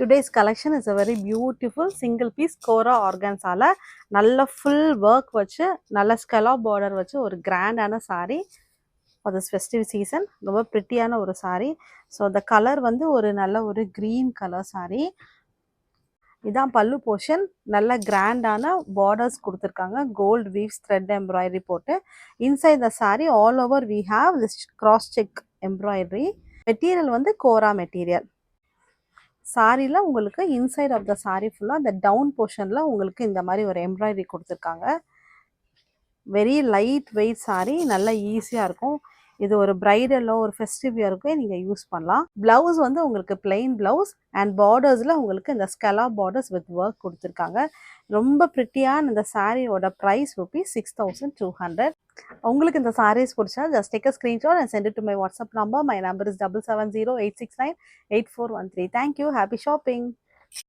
Today's collection is a very beautiful single piece Cora organza. நல்ல full work வச்சு நல்ல scallop border வச்சு ஒரு கிராண்டான saree for this festive season. ரொம்ப பிரிட்டியான ஒரு saree. So the color வந்து ஒரு நல்ல ஒரு green color saree. இதான் பல்லு போர்ஷன். நல்ல கிராண்டான பார்டர்ஸ் கொடுத்துருக்காங்க. கோல்ட் வீவ்ஸ் த்ரெட் எம்ப்ராய்டரி போட்டு. Inside the saree all over we have this cross check embroidery. Material வந்து கோரா மெட்டீரியல். சாரியில் உங்களுக்கு இன்சைட் ஆஃப் த சாரி ஃபுல்லாக அந்த டவுன் போர்ஷனில் உங்களுக்கு இந்த மாதிரி ஒரு எம்ப்ராய்டரி கொடுத்துருக்காங்க. வெரி லைட் வெயிட் சாரி, நல்லா ஈஸியாக இருக்கும். இது ஒரு பிரைடலோ ஒரு ஃபெஸ்டிவ் இயருக்கே நீங்கள் யூஸ் பண்ணலாம். ப்ளவுஸ் வந்து உங்களுக்கு பிளெயின் ப்ளவுஸ் அண்ட் பார்டர்ஸில் உங்களுக்கு இந்த ஸ்கலா பார்டர்ஸ் வித் ஒர்க் கொடுத்துருக்காங்க. ரொம்ப ப்ரிட்டியான இந்த சாரியோட ப்ரைஸ் ₹6200. உங்களுக்கு இந்த சாரீஸ் பிடிச்சா just take a screenshot and send it to my WhatsApp number. My number is 7708698413. Thank you. Happy shopping.